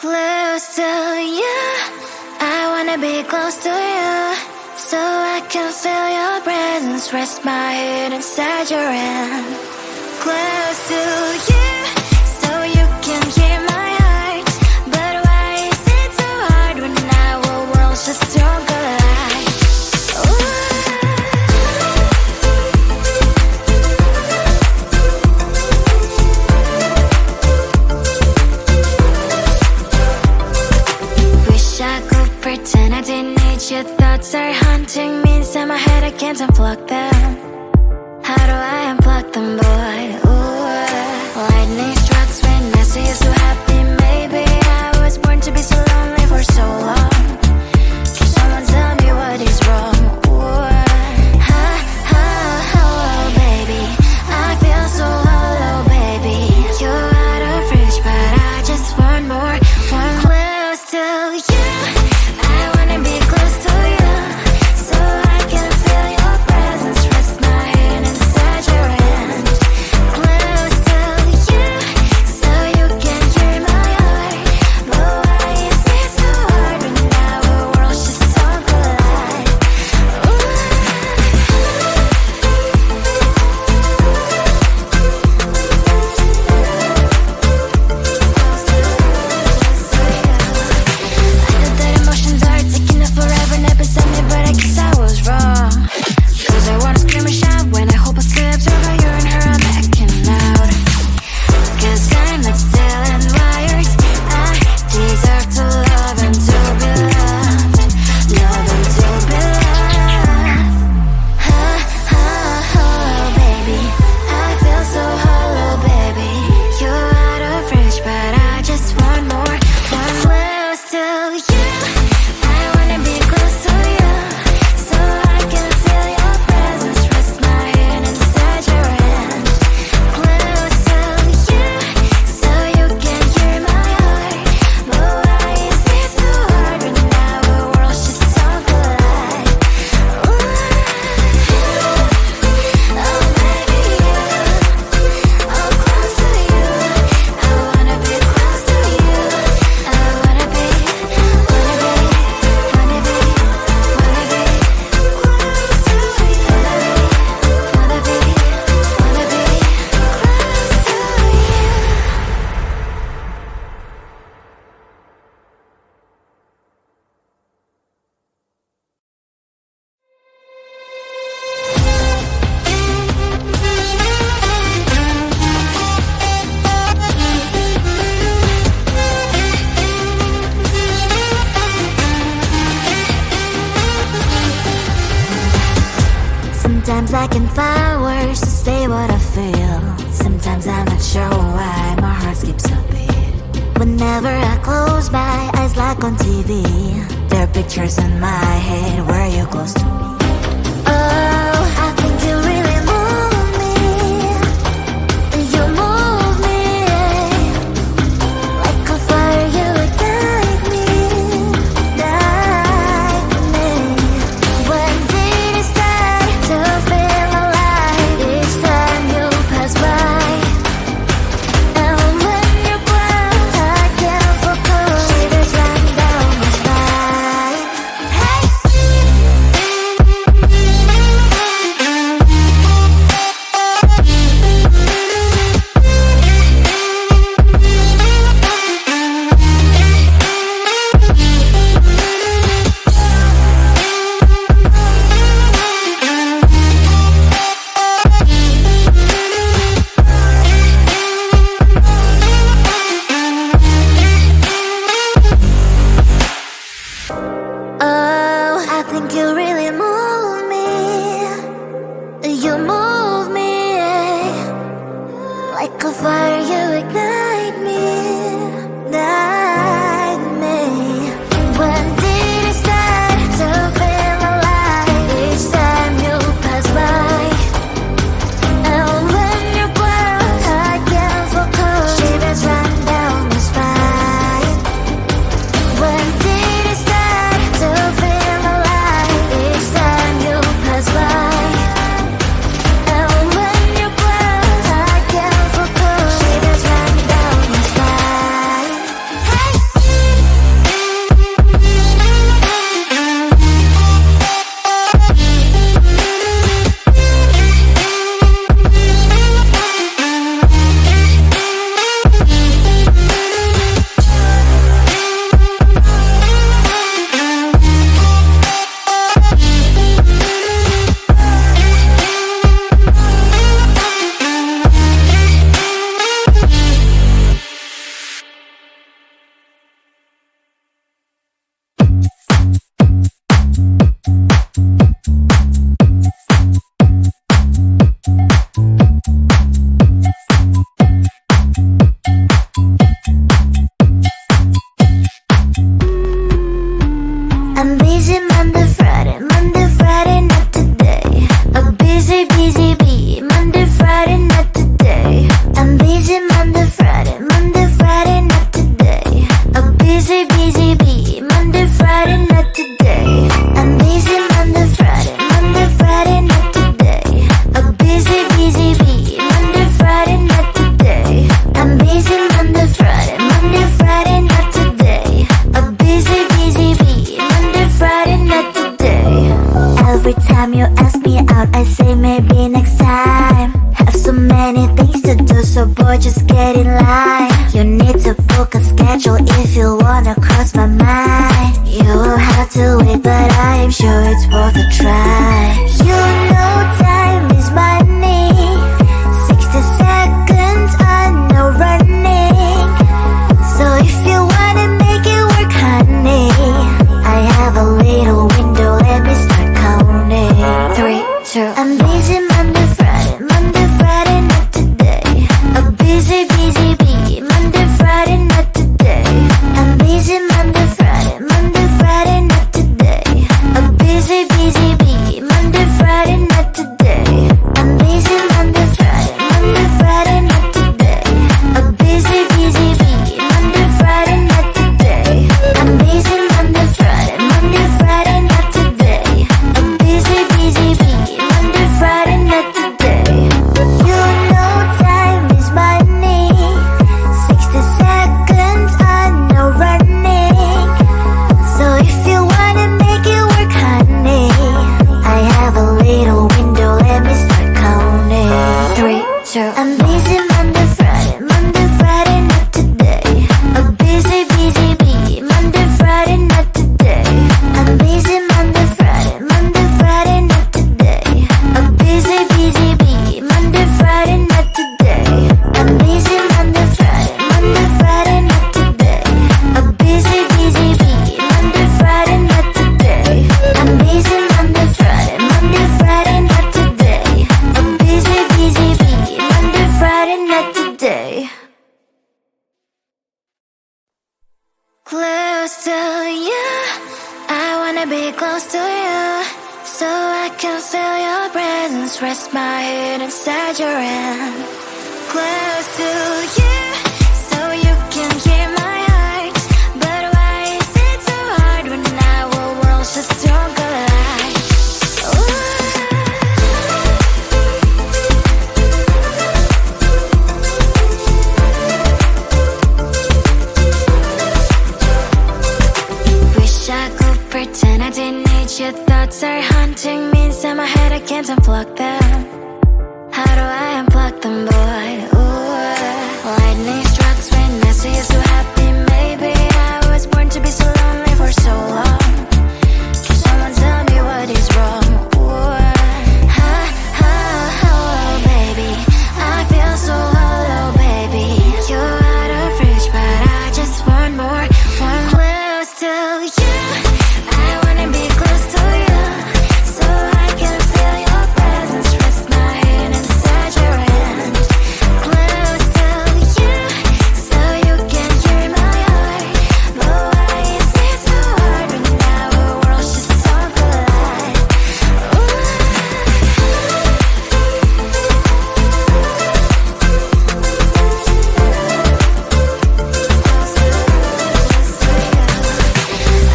Close to you, I wanna be close to you, so I can feel your presence, rest my head inside your hand. Close to you, so you can hear my heart, but why is it so hard when our worlds just don't collide? Wish I could pretend I didn't need your thoughts are haunting me inside my head, I can't unplug them. How do I unplug them, boy? Ooh, lightning strikes when I see you so happy. Maybe I was born to be so lonely for so long. Can someone tell me what is wrong? Ooh, oh, baby, I feel so hollow, baby. You're out of reach, but I just want more, one close to you. I wanna be close to you, so I can feel your presence, rest my hand inside your hand. Close to you, so you can hear my heart, but why is it so hard when our worlds just don't collide? I know that emotions are taking up forever, never beside me, but I guess I was wrong. Cause I wanna scream and shout when I hope I slip over you and her, I'm backing out. Cause I'm not still and wired, I deserve to love and to be loved, love and to be loved. Oh, baby, I feel so hollow, baby. You're out of reach, but I just want more, one close to you. I wanna be close to you, so I can feel your presence, rest my hand inside your hand. Close to you, so you can hear my heart, but why is it so hard when our worlds just don't collide? Oh, baby, oh, close to you. I wanna be close to you. I wanna be close to you. Sometimes I can find words to say what I feel. Sometimes I'm not sure why my heart skips a beat. Whenever I close my eyes like on TV, there are pictures in my head where you're close to me. Oh, I think you really move me. You move me like a fire, you ignite me, ignite me. When did it start to feel alive? Each time you pass by, and when you close, I can't focus. Shivers run down my spine. Hey. Oh, I think you really move me. You move me like a fire, you ignite me, ignite me. When did it start to feel alive? Each time you pass by, and when you close, I can't focus. Shivers run down my spine. When did it start to feel alive? Each time or just get in line. You need to book a schedule if you wanna cross my mind. You will have to wait, but I am sure it's worth a try. You know time is money. 60 seconds on no running. So if you wanna make it work, honey, I have a little window, let me start counting. 3, 2, I'm busy Monday, Friday, not today. A busy bee, Monday, Friday, not today. I'm busy Monday, Friday, not today. A busy bee, Monday, Friday, not today. I'm busy Monday, Friday, not today. A busy bee, Monday, Friday, not today. I'm busy Monday, Friday, not today. A busy bee, Monday, Friday, not today. You know time is money. 60 seconds on no running. So if you wanna make it work, honey, I have a little window, let me start counting. 3, 2, I'm busy Monday, Friday, not today. A busy bee, Monday, Friday, not today. I'm busy Monday, Friday, not today. A busy bee, Monday, Friday, not today. I'm busy Monday, Friday, not today. A busy bee, Monday, Friday, not today. I'm busy Monday, Friday, not today. A busy bee, Monday, Friday, not today. Close to you, I wanna be close to you, so I can feel your presence, rest my head inside your hand. Close to you, so you can hear my heart, but why is it so hard when our worlds just don't collide? Ooh. Wish I could pretend I didn't need your thoughts are haunting me inside my head, I can't unplug them. How do I unplug them, boy? Ooh. Lightning strikes when I see you so happy. Maybe I was born to be so lonely for so long. Can someone tell me what is wrong? Ooh. Baby, I feel so hollow, baby. You're out of reach, but I just want more, one close to you. I wanna be close to you, so I can feel your presence, rest my head inside your hand. Close to you, so you can hear my heart, but why is it so hard when our worlds just don't collide? Ooh.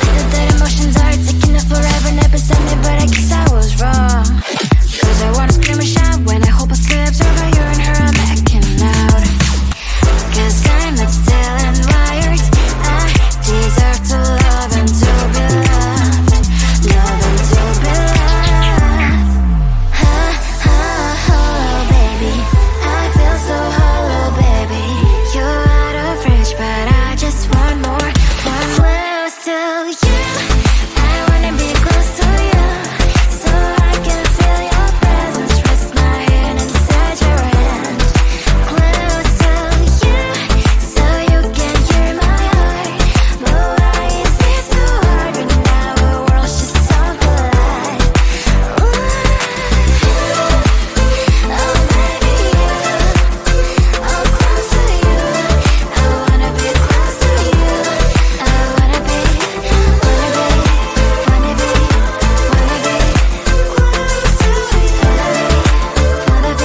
I know that emotions are taking up forever, never sent me, but I guess I was wrong. Cause I wanna scream and shout when I hope I slips over you and her, I'm acting out. Cause I'm not still and wired. I deserve to love and to be loved. Love and to be loved. Baby, I feel so hollow, baby. You're out of reach, but I just want more, one close to you. I wanna be close to you, so I can feel your presence, rest my head inside your hand. Close to you, so you can hear my heart, but why is it so hard when our worlds just don't collide? Ooh. Oh baby, oh close to you. I wanna be close to you. I wanna be close to you. Wanna be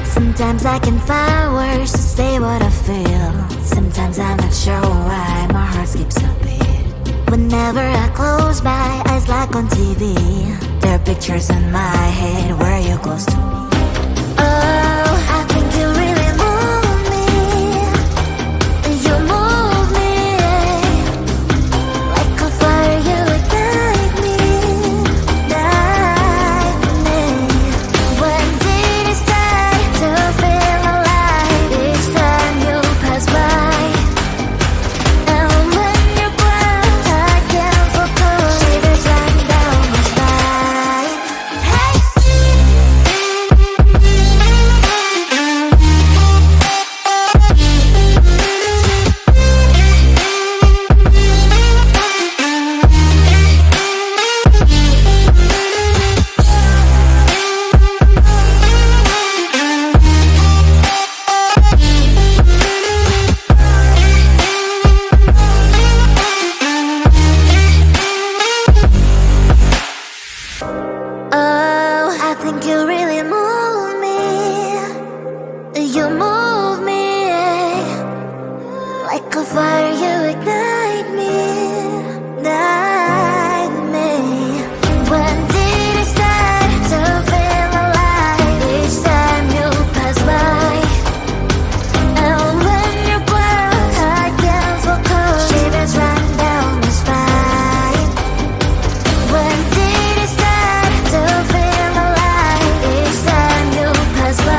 Sometimes I can find words to say what I feel. Sometimes I'm not sure why my heart skips a beat. Whenever I close my eyes like on TV, there are pictures in my head where you're close to me. Oh, I think you really move me. You move me like a fire, you ignite me, ignite me. When did it start to feel alive? Each time you pass by, and when you grow, I can't focus. Shivers run down my spine. Hey. Oh, I think you really move me. You move me like a fire, you ignite me, ignite me. When did it start to feel alive? Each time you pass by, and when you grow, I can't focus. Shivers run down my spine. When did it start to feel alive? Each time you pass by,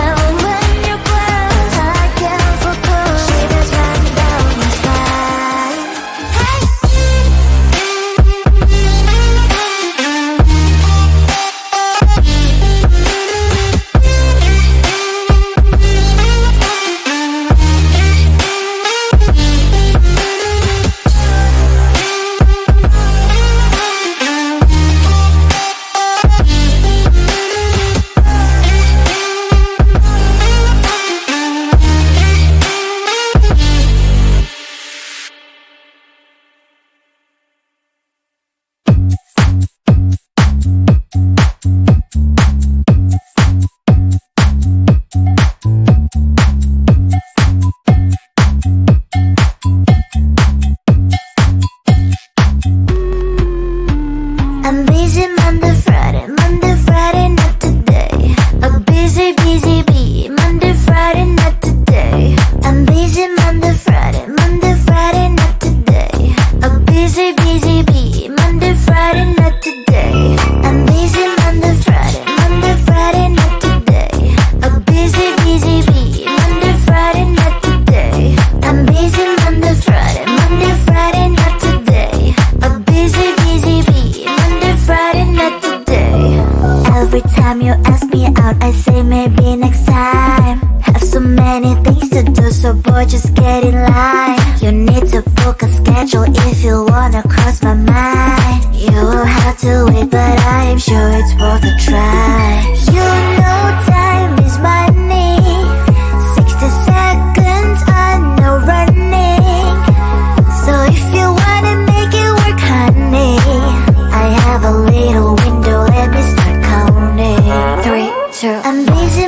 and when you grow, I can't focus. Shivers run down my spine. Hey. I'm busy Monday, Friday, not today. A busy, busy bee, Monday, Friday, not today. I'm busy Monday, Friday, not today. A busy, busy bee, Monday, Friday, not today. I'm busy Monday, Friday, not today. A busy, busy bee, Monday, Friday, not today. I'm busy Monday, Friday, not today. A busy, busy bee, Monday, Friday, not today. Every time you ask me out, I say maybe next time. Have so many things to do, so boy, just get in line. You need to book a schedule if you wanna cross my mind. You will have to wait, but I am sure it's worth a try. You know time is money. 60 seconds on no running. So if you wanna make it work, honey, I have a little window, let me start counting. 3, 2, I'm busy.